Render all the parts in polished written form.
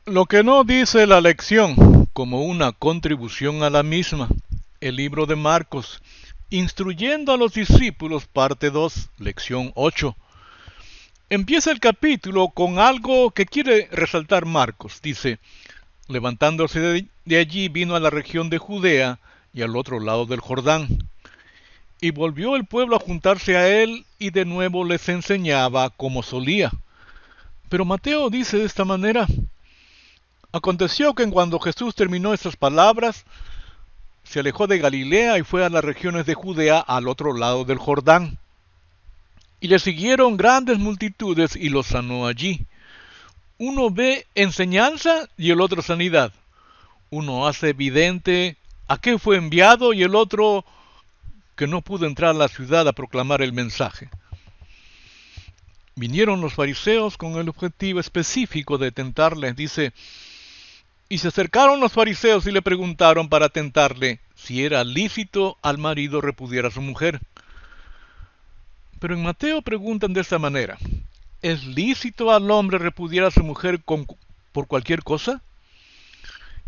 Lo que no dice la lección, como una contribución a la misma, el libro de Marcos, instruyendo a los discípulos, parte 2, lección 8. Empieza el capítulo con algo que quiere resaltar Marcos. Dice, levantándose de allí vino a la región de Judea y al otro lado del Jordán. Y volvió el pueblo a juntarse a él y de nuevo les enseñaba como solía. Pero Mateo dice de esta manera, aconteció que cuando Jesús terminó estas palabras, se alejó de Galilea y fue a las regiones de Judea al otro lado del Jordán. Y le siguieron grandes multitudes y los sanó allí. Uno ve enseñanza y el otro sanidad. Uno hace evidente a qué fue enviado y el otro que no pudo entrar a la ciudad a proclamar el mensaje. Vinieron los fariseos con el objetivo específico de tentarle. Dice, y se acercaron los fariseos y le preguntaron para tentarle si era lícito al marido repudiar a su mujer. Pero en Mateo preguntan de esta manera, ¿es lícito al hombre repudiar a su mujer por cualquier cosa?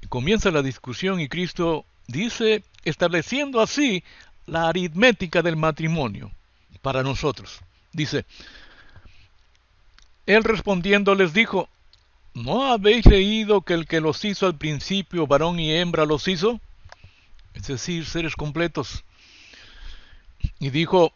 Y comienza la discusión y Cristo dice, estableciendo así la aritmética del matrimonio para nosotros. Dice, él respondiendo les dijo, ¿no habéis leído que el que los hizo al principio, varón y hembra los hizo? Es decir, seres completos. Y dijo,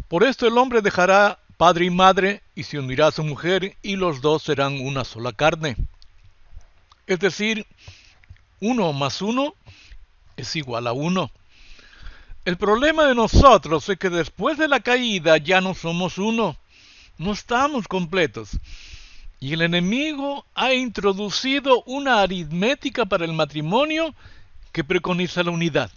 por esto el hombre dejará padre y madre y se unirá a su mujer y los dos serán una sola carne. Es decir, 1 más 1 es igual a 1. El problema de nosotros es que después de la caída ya no somos uno, no estamos completos. Y el enemigo ha introducido una aritmética para el matrimonio que preconiza la unidad.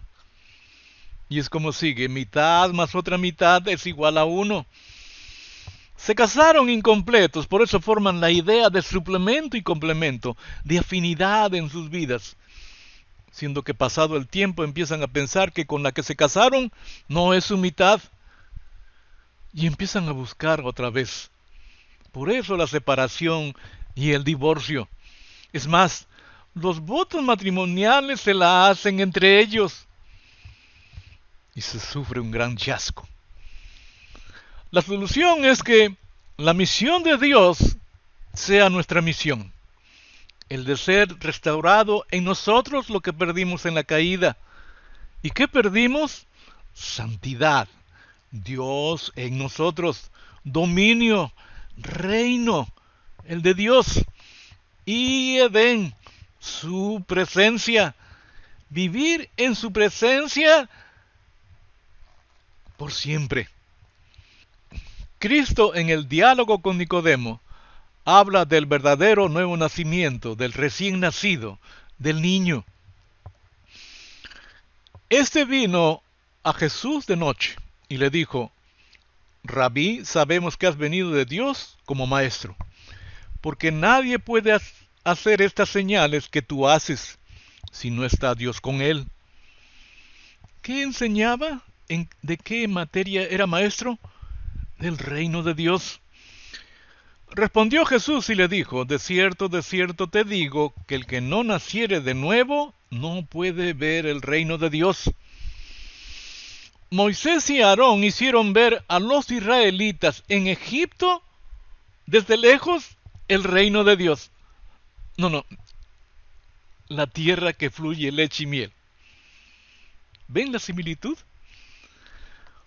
Y es como sigue, mitad más otra mitad es igual a 1. Se casaron incompletos, por eso forman la idea de suplemento y complemento, de afinidad en sus vidas. Siendo que pasado el tiempo empiezan a pensar que con la que se casaron no es su mitad. Y empiezan a buscar otra vez. Por eso la separación y el divorcio. Es más, los votos matrimoniales se la hacen entre ellos. Y se sufre un gran fiasco. La solución es que la misión de Dios sea nuestra misión. El de ser restaurado en nosotros lo que perdimos en la caída. ¿Y qué perdimos? Santidad. Dios en nosotros. Dominio. Reino. El de Dios. Y Edén. Su presencia. Vivir en su presencia por siempre. Cristo en el diálogo con Nicodemo habla del verdadero nuevo nacimiento, del recién nacido, del niño. Este vino a Jesús de noche y le dijo, Rabí, sabemos que has venido de Dios como maestro, porque nadie puede hacer estas señales que tú haces si no está Dios con él. ¿Qué enseñaba? ¿De qué materia era maestro? Del reino de Dios. Respondió Jesús y le dijo, de cierto te digo, que el que no naciere de nuevo no puede ver el reino de Dios. Moisés y Aarón hicieron ver a los israelitas en Egipto, desde lejos, el reino de Dios. No, la tierra que fluye leche y miel. ¿Ven la similitud?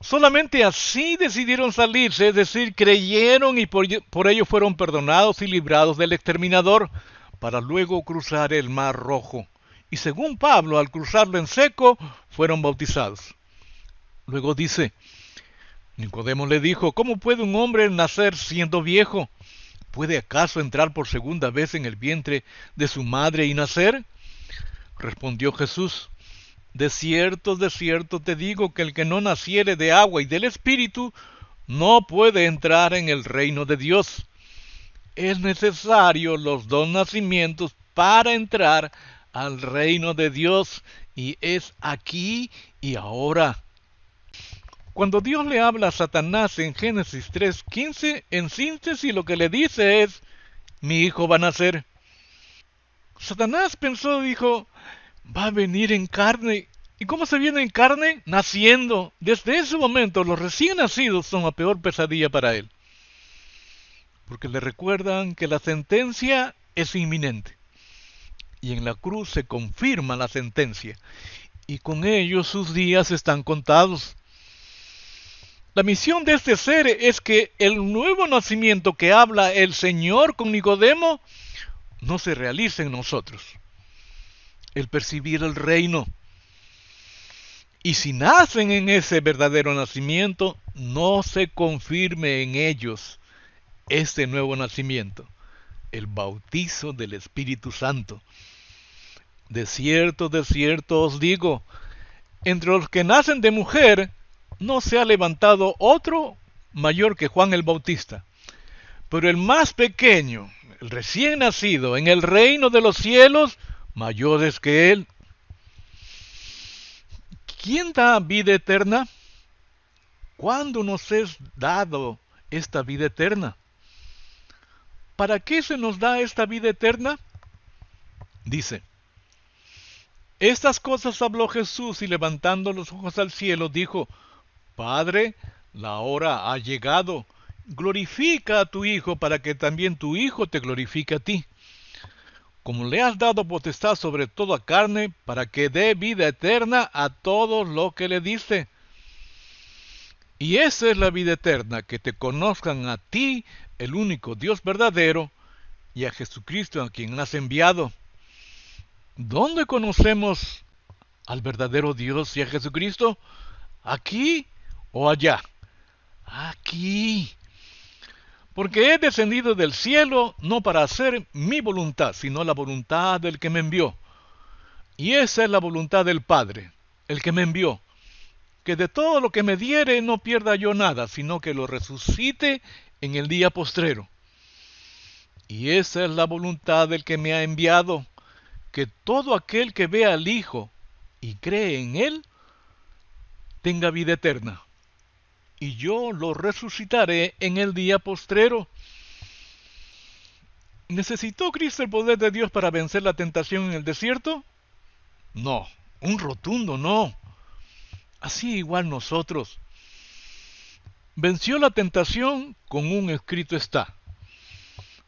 Solamente así decidieron salirse, es decir, creyeron y por ello fueron perdonados y librados del exterminador, para luego cruzar el Mar Rojo. Y según Pablo, al cruzarlo en seco, fueron bautizados. Luego dice, Nicodemo le dijo, ¿cómo puede un hombre nacer siendo viejo? ¿Puede acaso entrar por segunda vez en el vientre de su madre y nacer? Respondió Jesús, de cierto te digo que el que no naciere de agua y del Espíritu no puede entrar en el reino de Dios. Es necesario los dos nacimientos para entrar al reino de Dios, y es aquí y ahora. Cuando Dios le habla a Satanás en Génesis 3:15, en síntesis lo que le dice es, mi hijo va a nacer. Satanás pensó, dijo, va a venir en carne. ¿Y cómo se viene en carne? Naciendo. Desde ese momento los recién nacidos son la peor pesadilla para él. Porque le recuerdan que la sentencia es inminente. Y en la cruz se confirma la sentencia. Y con ello sus días están contados. La misión de este ser es que el nuevo nacimiento que habla el Señor con Nicodemo no se realice en nosotros. El percibir el reino. Y si nacen en ese verdadero nacimiento, no se confirme en ellos este nuevo nacimiento, el bautizo del Espíritu Santo. De cierto os digo, entre los que nacen de mujer, no se ha levantado otro mayor que Juan el Bautista. Pero el más pequeño, el recién nacido en el reino de los cielos, mayor es que él. ¿Quién da vida eterna? ¿Cuándo nos es dado esta vida eterna? ¿Para qué se nos da esta vida eterna? Dice, estas cosas habló Jesús y levantando los ojos al cielo dijo, Padre, la hora ha llegado, glorifica a tu Hijo para que también tu Hijo te glorifique a ti. Como le has dado potestad sobre toda carne, para que dé vida eterna a todos los que le diste. Y esa es la vida eterna, que te conozcan a ti, el único Dios verdadero, y a Jesucristo a quien has enviado. ¿Dónde conocemos al verdadero Dios y a Jesucristo? ¿Aquí o allá? Aquí. Porque he descendido del cielo no para hacer mi voluntad, sino la voluntad del que me envió. Y esa es la voluntad del Padre, el que me envió, que de todo lo que me diere no pierda yo nada, sino que lo resucite en el día postrero. Y esa es la voluntad del que me ha enviado, que todo aquel que vea al Hijo y cree en Él, tenga vida eterna. Y yo lo resucitaré en el día postrero. ¿Necesitó Cristo el poder de Dios para vencer la tentación en el desierto? No, un rotundo no. Así igual nosotros. Venció la tentación con un escrito está.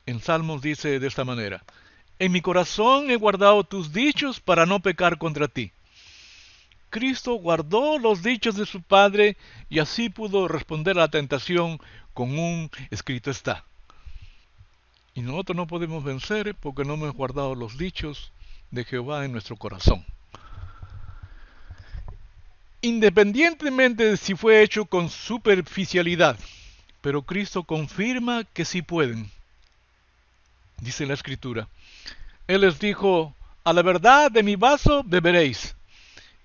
En Salmos dice de esta manera, en mi corazón he guardado tus dichos para no pecar contra ti. Cristo guardó los dichos de su Padre y así pudo responder a la tentación con un escrito está. Y nosotros no podemos vencer porque no hemos guardado los dichos de Jehová en nuestro corazón. Independientemente de si fue hecho con superficialidad, pero Cristo confirma que sí pueden. Dice la Escritura, Él les dijo, a la verdad de mi vaso beberéis,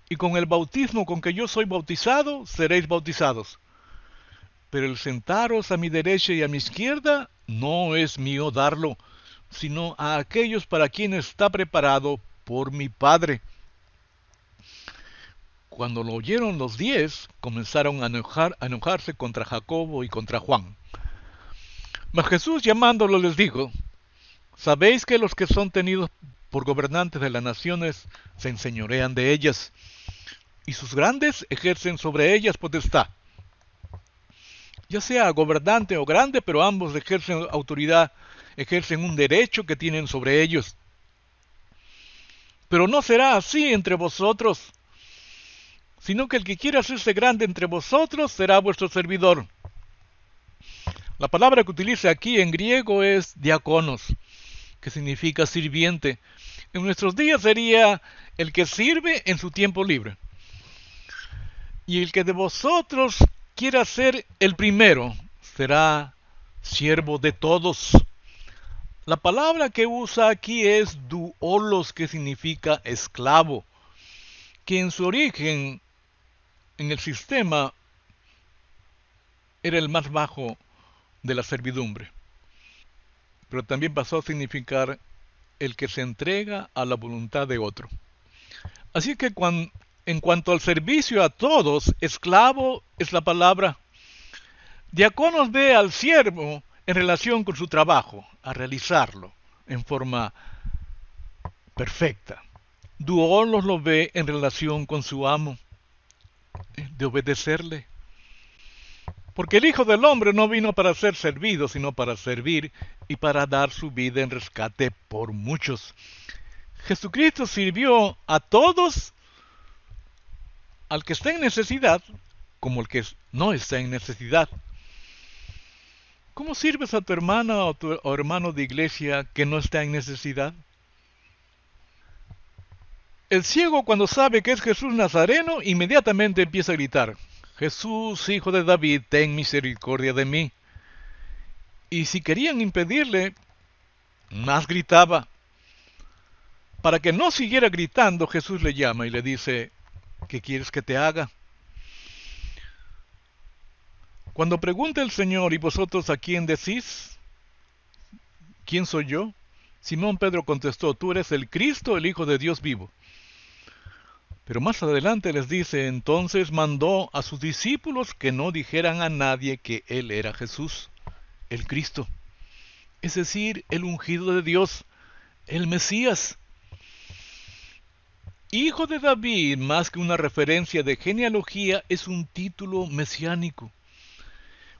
y con el bautismo con que yo soy bautizado, seréis bautizados. Pero el sentaros a mi derecha y a mi izquierda, no es mío darlo, sino a aquellos para quienes está preparado por mi Padre. Cuando lo oyeron los 10, comenzaron a enojarse contra Jacobo y contra Juan. Mas Jesús llamándolo les dijo, ¿sabéis que los que son tenidos por gobernantes de las naciones se enseñorean de ellas, y sus grandes ejercen sobre ellas potestad? Ya sea gobernante o grande, pero ambos ejercen autoridad, ejercen un derecho que tienen sobre ellos. Pero no será así entre vosotros, sino que el que quiera hacerse grande entre vosotros será vuestro servidor. La palabra que utiliza aquí en griego es diáconos, que significa sirviente. En nuestros días sería el que sirve en su tiempo libre. Y el que de vosotros quiera ser el primero, será siervo de todos. La palabra que usa aquí es doulos, que significa esclavo, que en su origen en el sistema era el más bajo de la servidumbre, pero también pasó a significar el que se entrega a la voluntad de otro. Así que en cuanto al servicio a todos, esclavo es la palabra. Diáconos ve al siervo en relación con su trabajo, a realizarlo en forma perfecta. Duolos lo ve en relación con su amo, de obedecerle. Porque el Hijo del Hombre no vino para ser servido, sino para servir y para dar su vida en rescate por muchos. Jesucristo sirvió a todos, al que está en necesidad, como el que no está en necesidad. ¿Cómo sirves a tu hermana o tu hermano de iglesia que no está en necesidad? El ciego, cuando sabe que es Jesús Nazareno, inmediatamente empieza a gritar: Jesús, hijo de David, ten misericordia de mí. Y si querían impedirle, más gritaba. Para que no siguiera gritando, Jesús le llama y le dice: ¿qué quieres que te haga? Cuando pregunta el Señor: ¿y vosotros a quién decís? ¿Quién soy yo? Simón Pedro contestó: tú eres el Cristo, el Hijo de Dios vivo. Pero más adelante les dice: entonces mandó a sus discípulos que no dijeran a nadie que él era Jesús, el Cristo, es decir, el ungido de Dios, el Mesías. Hijo de David, más que una referencia de genealogía, es un título mesiánico.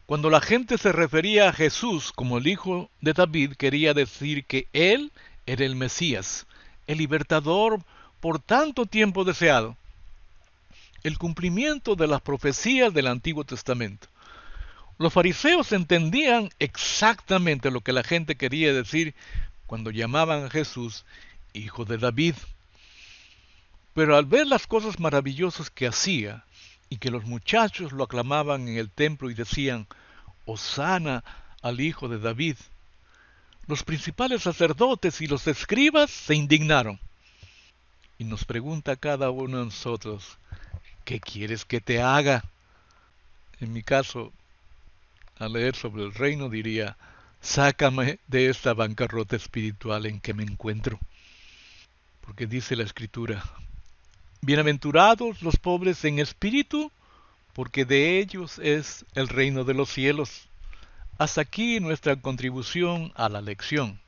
Cuando la gente se refería a Jesús como el Hijo de David, quería decir que Él era el Mesías, el libertador por tanto tiempo deseado, el cumplimiento de las profecías del Antiguo Testamento. Los fariseos entendían exactamente lo que la gente quería decir cuando llamaban a Jesús Hijo de David. Pero al ver las cosas maravillosas que hacía, y que los muchachos lo aclamaban en el templo y decían: Hosana al Hijo de David, los principales sacerdotes y los escribas se indignaron. Y nos pregunta a cada uno de nosotros: ¿qué quieres que te haga? En mi caso, al leer sobre el reino diría: sácame de esta bancarrota espiritual en que me encuentro. Porque dice la Escritura: bienaventurados los pobres en espíritu, porque de ellos es el reino de los cielos. Hasta aquí nuestra contribución a la lección.